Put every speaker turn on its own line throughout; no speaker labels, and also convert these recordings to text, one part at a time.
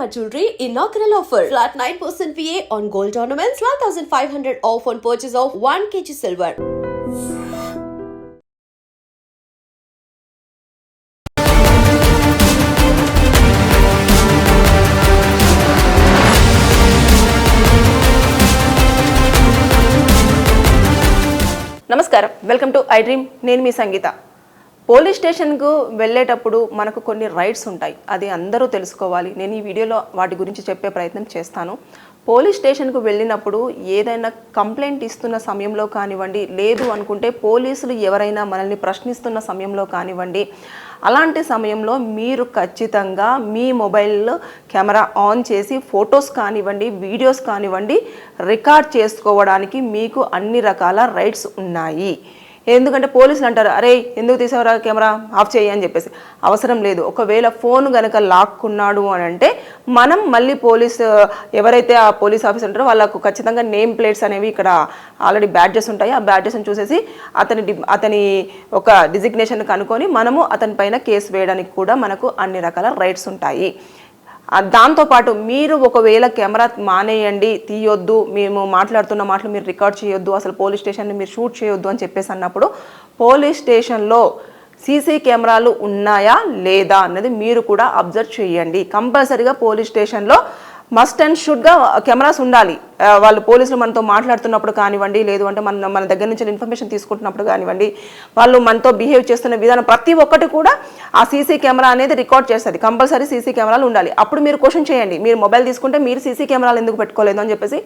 Shalimar Jewelry inaugural offer. Flat 9% VA on gold ornaments, 12,500 off on purchase of 1 kg silver.
నమస్కారం, welcome to I dream. నేను మీ సంగీత. Police స్టేషన్కు వెళ్ళేటప్పుడు మనకు కొన్ని rights ఉంటాయి, అది అందరూ తెలుసుకోవాలి. నేను ఈ వీడియోలో వాటి గురించి చెప్పే ప్రయత్నం చేస్తాను. పోలీస్ స్టేషన్కు వెళ్ళినప్పుడు ఏదైనా కంప్లైంట్ ఇస్తున్న సమయంలో కానివ్వండి, లేదు అనుకుంటే పోలీసులు ఎవరైనా మనల్ని ప్రశ్నిస్తున్న సమయంలో కానివ్వండి, అలాంటి సమయంలో మీరు ఖచ్చితంగా మీ మొబైల్లో కెమెరా ఆన్ చేసి ఫొటోస్ కానివ్వండి, వీడియోస్ కానివ్వండి రికార్డ్ చేసుకోవడానికి మీకు అన్ని రకాల రైట్స్ ఉన్నాయి. ఎందుకంటే పోలీసులు అంటారు, అరే ఎందుకు తీసేవరా కెమెరా ఆఫ్ చేయి అని చెప్పేసి. అవసరం లేదు. ఒకవేళ ఫోన్ కనుక లాక్కున్నాడు అని అంటే మనం మళ్ళీ ఎవరైతే ఆ పోలీస్ ఆఫీసర్ ఉంటారో వాళ్ళకు ఖచ్చితంగా నేమ్ ప్లేట్స్ అనేవి ఇక్కడ ఆల్రెడీ బ్యాడ్జెస్ ఉంటాయి. ఆ బ్యాడ్జెస్ని చూసేసి అతని ఒక డిజిగ్నేషన్ కనుక్కొని మనము అతని పైన కేసు వేయడానికి కూడా మనకు అన్ని రకాల రైట్స్ ఉంటాయి. దాంతోపాటు మీరు ఒకవేళ కెమెరా మానేయండి, తీయొద్దు, మేము మాట్లాడుతున్న మాటలు మీరు రికార్డ్ చేయొద్దు, అసలు పోలీస్ స్టేషన్ని మీరు షూట్ చేయొద్దు అని చెప్పేసి అన్నప్పుడు పోలీస్ స్టేషన్లో సీసీ కెమెరాలు ఉన్నాయా లేదా అన్నది మీరు కూడా అబ్జర్వ్ చేయండి. కంపల్సరీగా పోలీస్ స్టేషన్లో మస్ట్ అండ్ షుడ్గా కెమెరాస్ ఉండాలి. వాళ్ళు పోలీసులు మనతో మాట్లాడుతున్నప్పుడు కానివ్వండి, లేదు అంటే మన దగ్గర నుంచి ఇన్ఫర్మేషన్ తీసుకుంటున్నప్పుడు కానివ్వండి, వాళ్ళు మనతో బిహేవ్ చేస్తున్న విధానం ప్రతి ఒక్కటి కూడా ఆ సీసీ కెమెరా అనేది రికార్డ్ చేస్తుంది. కంపల్సరీ సీసీ కెమెరాలు ఉండాలి. అప్పుడు మీరు క్వశ్చన్ చేయండి, మీరు మొబైల్ తీసుకుంటే మీరు సీసీ కెమెరాలు ఎందుకు పెట్టుకోలేదు అని చెప్పేసి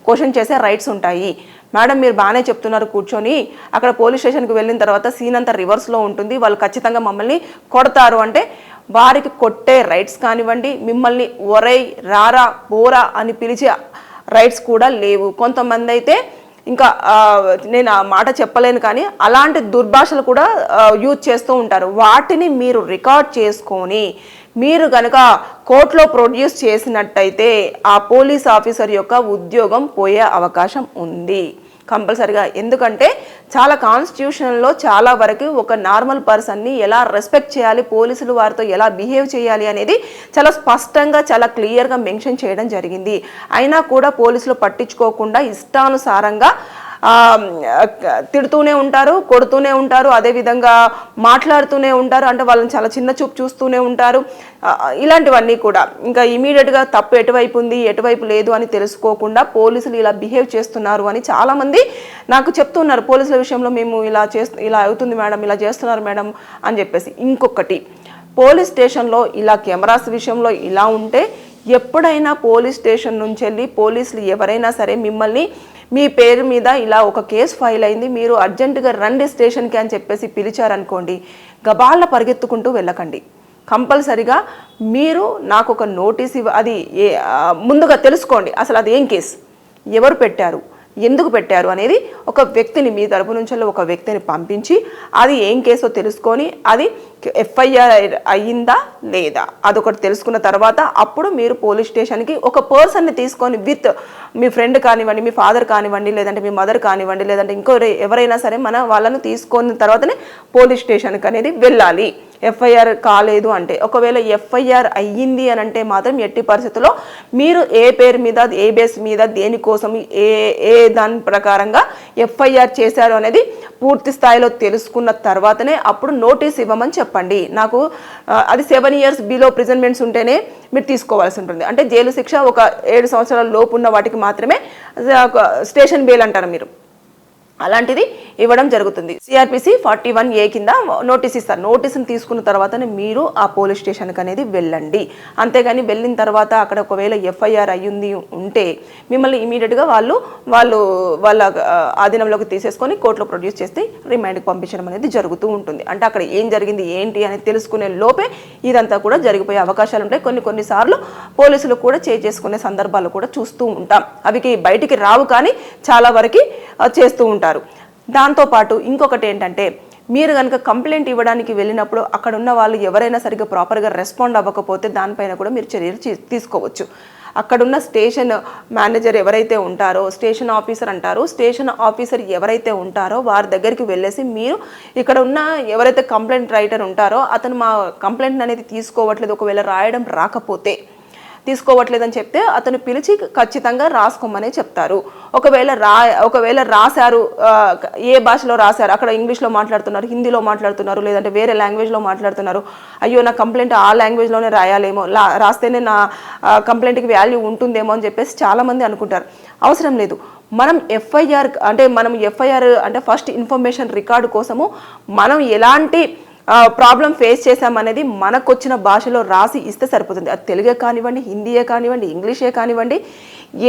క్వశ్చన్ చేసే రైట్స్ ఉంటాయి. మేడం మీరు బాగానే చెప్తున్నారు కూర్చొని, అక్కడ పోలీస్ స్టేషన్కి వెళ్ళిన తర్వాత సీన్ అంతా రివర్స్లో ఉంటుంది, వాళ్ళు ఖచ్చితంగా మమ్మల్ని కొడతారు అంటే వారికి కొట్టే రైట్స్ కానివ్వండి, మిమ్మల్ని ఒరై రారా పోరా అని పిలిచే రైట్స్ కూడా లేవు. కొంతమంది అయితే ఇంకా నేను ఆ మాట చెప్పలేను కానీ అలాంటి దుర్భాషలు కూడా యూజ్ చేస్తూ ఉంటారు. వాటిని మీరు రికార్డ్ చేసుకొని మీరు కనుక కోర్టులో ప్రొడ్యూస్ చేసినట్టయితే ఆ పోలీస్ ఆఫీసర్ యొక్క ఉద్యోగం పోయే అవకాశం ఉంది కంపల్సరిగా. ఎందుకంటే చాలా కాన్స్టిట్యూషన్లో చాలా వరకు ఒక నార్మల్ పర్సన్ని ఎలా రెస్పెక్ట్ చేయాలి, పోలీసులు వారితో ఎలా బిహేవ్ చేయాలి అనేది చాలా స్పష్టంగా చాలా క్లియర్గా మెన్షన్ చేయడం జరిగింది. అయినా కూడా పోలీసులు పట్టించుకోకుండా ఇష్టానుసారంగా తిడుతూనే ఉంటారు, కొడుతూనే ఉంటారు, అదేవిధంగా మాట్లాడుతూనే ఉంటారు, అంటే వాళ్ళని చాలా చిన్న చూపు చూస్తూనే ఉంటారు. ఇలాంటివన్నీ కూడా ఇంకా ఇమీడియట్గా తప్పు ఎటువైపు ఉంది ఎటువైపు లేదు అని తెలుసుకోకుండా పోలీసులు ఇలా బిహేవ్ చేస్తున్నారు అని చాలామంది నాకు చెప్తున్నారు. పోలీసుల విషయంలో మేము ఇలా అవుతుంది మేడం, ఇలా చేస్తున్నారు మేడం అని చెప్పేసి. ఇంకొకటి, పోలీస్ స్టేషన్లో ఇలా కెమెరాస్ విషయంలో ఇలా ఉంటే ఎప్పుడైనా పోలీస్ స్టేషన్ నుంచి వెళ్ళి పోలీసులు ఎవరైనా సరే మిమ్మల్ని మీ పేరు మీద ఇలా ఒక కేసు ఫైల్ అయింది, మీరు అర్జెంటుగా రండి స్టేషన్కి అని చెప్పేసి పిలిచారనుకోండి, గబాళ్ళ పరిగెత్తుకుంటూ వెళ్ళకండి. కంపల్సరిగా మీరు నాకు ఒక నోటీస్ అది ముందుగా తెలుసుకోండి. అసలు అది ఏం కేసు, ఎవరు పెట్టారు, ఎందుకు పెట్టారు అనేది ఒక వ్యక్తిని మీ తరపు నుంచి ఒక వ్యక్తిని పంపించి అది ఏం కేసో తెలుసుకొని అది ఎఫ్ఐఆర్ అయ్యిందా లేదా అదొకటి తెలుసుకున్న తర్వాత అప్పుడు మీరు పోలీస్ స్టేషన్కి ఒక పర్సన్ని తీసుకొని విత్ మీ ఫ్రెండ్ కానివ్వండి, మీ ఫాదర్ కానివ్వండి, లేదంటే మీ మదర్ కానివ్వండి, లేదంటే ఇంకో ఎవరైనా సరే వాళ్ళను తీసుకున్న తర్వాతనే పోలీస్ స్టేషన్కి అనేది వెళ్ళాలి. ఎఫ్ఐఆర్ కాలేదు అంటే, ఒకవేళ ఎఫ్ఐఆర్ అయ్యింది అని అంటే మాత్రం ఎట్టి పరిస్థితుల్లో మీరు ఏ పేరు మీద, ఏ బేస్ మీద, దేనికోసం, ఏ దాని ప్రకారంగా ఎఫ్ఐఆర్ చేశారు అనేది పూర్తి స్థాయిలో తెలుసుకున్న తర్వాతనే అప్పుడు నోటీస్ ఇవ్వమని చెప్పండి. నాకు అది 7 years బిలో ప్రిజన్మెంట్స్ ఉంటేనే మీరు తీసుకోవాల్సి ఉంటుంది. అంటే జైలు శిక్ష ఒక 7 సంవత్సరాల లోపు ఉన్న వాటికి మాత్రమే స్టేషన్ బెయిల్ అంటారు మీరు, అలాంటిది ఇవ్వడం జరుగుతుంది. సిఆర్పిసి 41A కింద నోటీస్ ఇస్తారు. నోటీస్ని తీసుకున్న తర్వాతనే మీరు ఆ పోలీస్ స్టేషన్కి అనేది వెళ్ళండి. అంతేగాని వెళ్ళిన తర్వాత అక్కడ ఒకవేళ ఎఫ్ఐఆర్ అయ్యింది ఉంటే మిమ్మల్ని ఇమీడియట్గా వాళ్ళ ఆధీనంలోకి తీసేసుకొని కోర్టులో ప్రొడ్యూస్ చేసి రిమాండ్కి పంపించడం అనేది జరుగుతూ ఉంటుంది. అంటే అక్కడ ఏం జరిగింది ఏంటి అనేది తెలుసుకునే లోపే ఇదంతా కూడా జరిగిపోయే అవకాశాలు ఉంటాయి. కొన్నిసార్లు పోలీసులు కూడా చేసుకునే సందర్భాలు కూడా చూస్తూ ఉంటాం. అవి బయటికి రావు కానీ చాలా వరకు చేస్తూ ఉంటారు. దాంతోపాటు ఇంకొకటి ఏంటంటే, మీరు కనుక కంప్లైంట్ ఇవ్వడానికి వెళ్ళినప్పుడు అక్కడ ఉన్న వాళ్ళు ఎవరైనా సరిగ్గా ప్రాపర్గా రెస్పాండ్ అవ్వకపోతే దానిపైన కూడా మీరు చర్యలు తీసుకోవచ్చు. అక్కడున్న స్టేషన్ మేనేజర్ ఎవరైతే ఉంటారో, స్టేషన్ ఆఫీసర్ అంటారు, స్టేషన్ ఆఫీసర్ ఎవరైతే ఉంటారో వారి దగ్గరికి వెళ్ళేసి మీరు ఇక్కడ ఉన్న ఎవరైతే కంప్లైంట్ రైటర్ ఉంటారో అతను మా కంప్లైంట్ అనేది తీసుకోవట్లేదు, ఒకవేళ రాయడం రాకపోతే తీసుకోవట్లేదని చెప్తే అతను పిలిచి ఖచ్చితంగా రాసుకోమనే చెప్తారు. ఒకవేళ రాశారు, ఏ భాషలో రాశారు, అక్కడ ఇంగ్లీష్లో మాట్లాడుతున్నారు, హిందీలో మాట్లాడుతున్నారు, లేదంటే వేరే లాంగ్వేజ్లో మాట్లాడుతున్నారు, అయ్యో నా కంప్లైంట్ ఆ లాంగ్వేజ్లోనే రాయాలేమో, రాస్తేనే నా కంప్లైంట్కి వాల్యూ ఉంటుందేమో అని చెప్పేసి చాలామంది అనుకుంటారు. అవసరం లేదు. మనం ఎఫ్ఐఆర్ అంటే ఫస్ట్ ఇన్ఫర్మేషన్ రికార్డు కోసము మనం ఎలాంటి ప్రాబ్లం ఫేస్ చేసామనేది మనకు వచ్చిన భాషలో రాసి ఇస్తే సరిపోతుంది. అది తెలుగే కానివ్వండి, హిందీయే కానివ్వండి, ఇంగ్లీషే కానివ్వండి,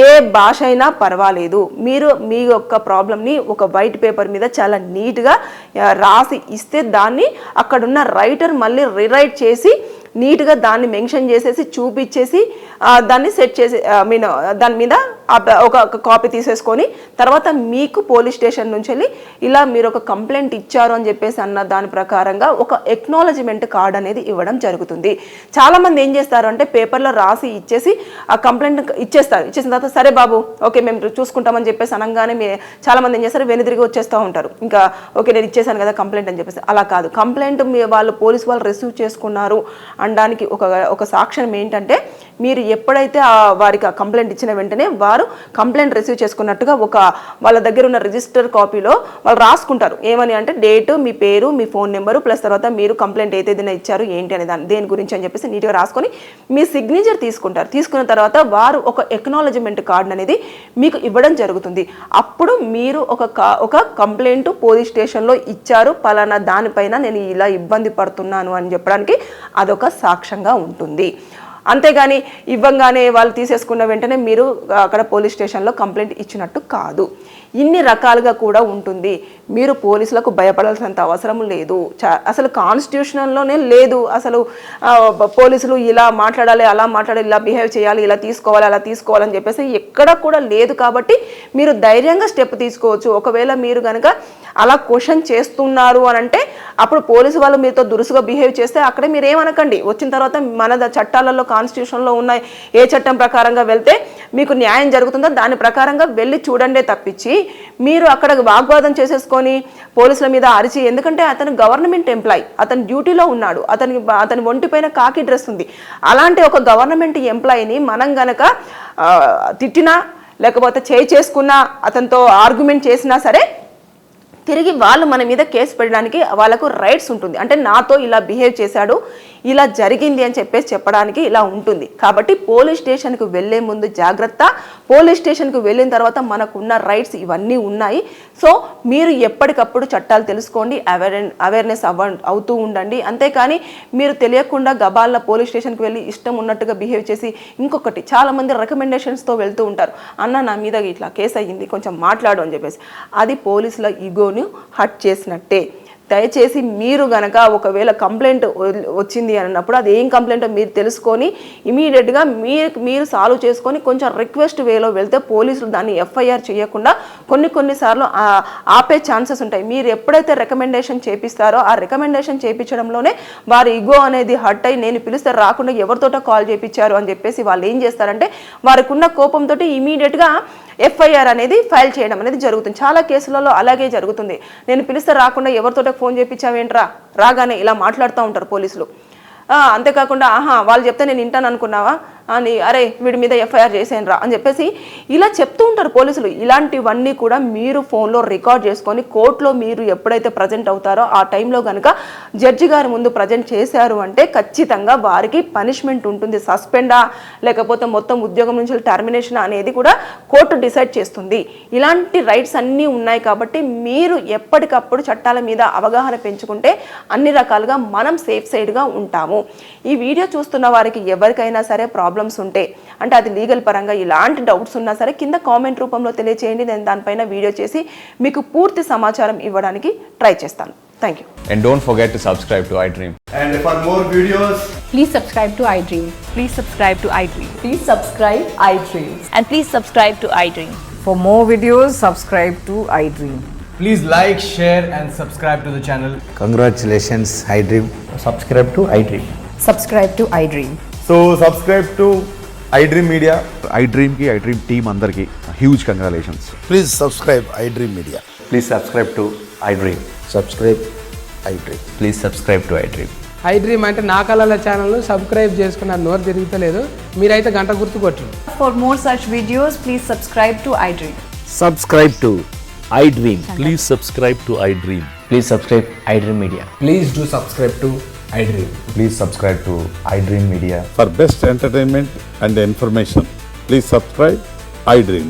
ఏ భాష అయినా పర్వాలేదు. మీరు మీ యొక్క ప్రాబ్లమ్ని ఒక వైట్ పేపర్ మీద చాలా నీట్గా రాసి ఇస్తే దాన్ని అక్కడున్న రైటర్ మళ్ళీ రీరైట్ చేసి నీట్గా దాన్ని మెన్షన్ చేసేసి చూపించేసి దాన్ని సెట్ చేసి దాని మీద ఒక కాపీ తీసేసుకొని తర్వాత మీకు పోలీస్ స్టేషన్ నుంచి వెళ్ళి ఇలా మీరు ఒక కంప్లైంట్ ఇచ్చారు అని చెప్పేసి అన్న దాని ప్రకారంగా ఒక ఎక్నాలజ్మెంట్ కార్డ్ అనేది ఇవ్వడం జరుగుతుంది. చాలామంది ఏం చేస్తారు అంటే పేపర్లో రాసి ఇచ్చేసి ఆ కంప్లైంట్ ఇచ్చేసిన తర్వాత సరే బాబు ఓకే మేము చూసుకుంటామని చెప్పేసి అనగానే చాలామంది ఏం చేస్తారు, వెనుదిరిగి వచ్చేస్తూ ఉంటారు. ఇంకా ఓకే నేను ఇచ్చేసాను కదా కంప్లైంట్ అని చెప్పేసి. అలా కాదు. కంప్లైంట్ పోలీసు వాళ్ళు రిసీవ్ చేసుకున్నారు అనడానికి ఒక సాక్ష్యం ఏంటంటే మీరు ఎప్పుడైతే వారికి ఆ కంప్లైంట్ ఇచ్చిన వెంటనే వారు కంప్లైంట్ రిసీవ్ చేసుకున్నట్టుగా వాళ్ళ దగ్గర ఉన్న రిజిస్టర్ కాపీలో వాళ్ళు రాసుకుంటారు. ఏమని అంటే డేటు, మీ పేరు, మీ ఫోన్ నెంబరు, ప్లస్ తర్వాత మీరు కంప్లైంట్ ఏదైనా ఇచ్చారు ఏంటి అనే దేని గురించి అని చెప్పేసి నీట్గా రాసుకొని మీ సిగ్నేచర్ తీసుకుంటారు. తీసుకున్న తర్వాత వారు ఒక ఎక్నాలజ్మెంట్ కార్డ్ అనేది మీకు ఇవ్వడం జరుగుతుంది. అప్పుడు మీరు ఒక కంప్లైంట్ పోలీస్ స్టేషన్లో ఇచ్చారు, పలానా దానిపైన నేను ఇలా ఇబ్బంది పడుతున్నాను అని చెప్పడానికి అదొక సాక్ష్యంగా ఉంటుంది. అంతేగాని ఇవ్వంగానే వాళ్ళు తీసేసుకున్న వెంటనే మీరు అక్కడ పోలీస్ స్టేషన్లో కంప్లైంట్ ఇచ్చినట్టు కాదు. ఇన్ని రకాలుగా కూడా ఉంటుంది. మీరు పోలీసులకు భయపడాల్సినంత అవసరం లేదు. అసలు కాన్స్టిట్యూషన్లోనే లేదు. అసలు పోలీసులు ఇలా మాట్లాడాలి, అలా మాట్లాడాలి, ఇలా బిహేవ్ చేయాలి, ఇలా తీసుకోవాలి, అలా తీసుకోవాలని చెప్పేసి ఎక్కడ కూడా లేదు. కాబట్టి మీరు ధైర్యంగా స్టెప్ తీసుకోవచ్చు. ఒకవేళ మీరు కనుక అలా క్వశ్చన్ చేస్తున్నారు అని అంటే అప్పుడు పోలీసు వాళ్ళు మీతో దురుసుగా బిహేవ్ చేస్తే అక్కడే మీరు ఏమనకండి. వచ్చిన తర్వాత మన చట్టాలలో కాన్స్టిట్యూషన్లో ఉన్న ఏ చట్టం ప్రకారంగా వెళ్తే మీకు న్యాయం జరుగుతుందో దాని ప్రకారంగా వెళ్ళి చూడండి తప్పించి మీరు అక్కడ వాగ్వాదం చేసేసుకొని పోలీసుల మీద అరిచి, ఎందుకంటే అతను గవర్నమెంట్ ఎంప్లాయీ, అతను డ్యూటీలో ఉన్నాడు, అతని ఒంటిపైన కాకి డ్రెస్ ఉంది. అలాంటి ఒక గవర్నమెంట్ ఎంప్లాయీని మనం గనక తిట్టినా లేకపోతే చేసుకున్నా అతనితో ఆర్గ్యుమెంట్ చేసినా సరే తిరిగి వాళ్ళు మన మీద కేసు పెట్టడానికి వాళ్ళకు రైట్స్ ఉంటుంది. అంటే నాతో ఇలా బిహేవ్ చేశాడు, ఇలా జరిగింది అని చెప్పేసి చెప్పడానికి ఇలా ఉంటుంది. కాబట్టి పోలీస్ స్టేషన్కి వెళ్ళే ముందు జాగ్రత్త. పోలీస్ స్టేషన్కి వెళ్ళిన తర్వాత మనకున్న రైట్స్ ఇవన్నీ ఉన్నాయి. సో మీరు ఎప్పటికప్పుడు చట్టాలు తెలుసుకోండి, అవేర్నెస్ అవుతూ ఉండండి. అంతేకాని మీరు తెలియకుండా గబాల్లో పోలీస్ స్టేషన్కి వెళ్ళి ఇష్టం ఉన్నట్టుగా బిహేవ్ చేసి, ఇంకొకటి చాలామంది రికమెండేషన్స్తో వెళ్తూ ఉంటారు, అన్న నా మీద ఇట్లా కేసు అయ్యింది కొంచెం మాట్లాడు అని చెప్పేసి. అది పోలీసుల ఈగోని హర్ట్ చేసినట్టే. దయచేసి మీరు గనక ఒకవేళ కంప్లైంట్ వచ్చింది అన్నప్పుడు అది ఏం కంప్లైంటో మీరు తెలుసుకొని ఇమీడియట్గా మీరు సాల్వ్ చేసుకొని కొంచెం రిక్వెస్ట్ వేలో వెళ్తే పోలీసులు దాన్ని ఎఫ్ఐఆర్ చేయకుండా కొన్నిసార్లు ఆపే ఛాన్సెస్ ఉంటాయి. మీరు ఎప్పుడైతే రికమెండేషన్ చేపిస్తారో ఆ రికమెండేషన్ చేయించడంలోనే వారి ఈగో అనేది హర్ట్ అయ్యి నేను పిలిస్తే రాకుండా ఎవరితోటో కాల్ చేయించారు అని చెప్పేసి వాళ్ళు ఏం చేస్తారంటే వారికి ఉన్న కోపంతో ఇమీడియట్గా ఎఫ్ఐఆర్ అనేది ఫైల్ చేయడం అనేది జరుగుతుంది. చాలా కేసులలో అలాగే జరుగుతుంది. నేను పిలిస్తే రాకుండా ఎవరితోటో ఫోన్ చేయించావేంట్రా, రాగానే ఇలా మాట్లాడుతూ ఉంటారు పోలీసులు. అంతేకాకుండా వాళ్ళు చెప్తే నేను వింటాను అనుకున్నావా అని, అరే వీడి మీద ఎఫ్ఐఆర్ చేసేయనరా అని చెప్పేసి ఇలా చెప్తూ ఉంటారు పోలీసులు. ఇలాంటివన్నీ కూడా మీరు ఫోన్లో రికార్డ్ చేసుకొని కోర్టులో మీరు ఎప్పుడైతే ప్రజెంట్ అవుతారో ఆ టైంలో కనుక జడ్జి గారి ముందు ప్రజెంట్ చేశారు అంటే ఖచ్చితంగా వారికి పనిష్మెంట్ ఉంటుంది. సస్పెండా లేకపోతే మొత్తం ఉద్యోగం నుంచి టర్మినేషన్ అనేది కూడా కోర్టు డిసైడ్ చేస్తుంది. ఇలాంటి రైట్స్ అన్నీ ఉన్నాయి. కాబట్టి మీరు ఎప్పటికప్పుడు చట్టాల మీద అవగాహన పెంచుకుంటే అన్ని రకాలుగా మనం సేఫ్ సైడ్గా ఉంటాము. ఈ వీడియో చూస్తున్న వారికి ఎవరికైనా సరే ప్రాబ్లమ్స్ ఉంటే, అంటే అది లీగల్ పరంగా ఇలాంటి డౌట్స్ ఉన్నా సరే కింద కామెంట్ రూపంలో తెలియచేయండి. నేను దానిపైన వీడియో చేసి మీకు పూర్తి సమాచారం ఇవ్వడానికి ట్రై చేస్తాను. Thank you.
And don't forget to subscribe to iDream.
And for more videos,
please subscribe to iDream.
Please subscribe to iDream.
Please subscribe iDream.
And please subscribe to iDream.
For more videos, subscribe to iDream.
please like, share and subscribe to the channel.
Congratulations, iDream.
Subscribe to iDream.
Subscribe to iDream.
So subscribe to iDream Media.
iDream ki iDream team andarki huge congratulations.
Please subscribe iDream Media.
Please subscribe to iDream.
Subscribe iDream.
Please subscribe to iDream.
I dream అంటే నా కళల channel subscribe చేసుకున్న నోరు తిరుగుతలేదు. మీరైతే గంట గుర్తు కొట్టండి.
For more such videos, please subscribe to iDream.
Subscribe to iDream.
Please subscribe to iDream.
Please subscribe iDream Media.
Please do subscribe to iDream.
Please subscribe to iDream Media.
For best entertainment and information, please subscribe iDream.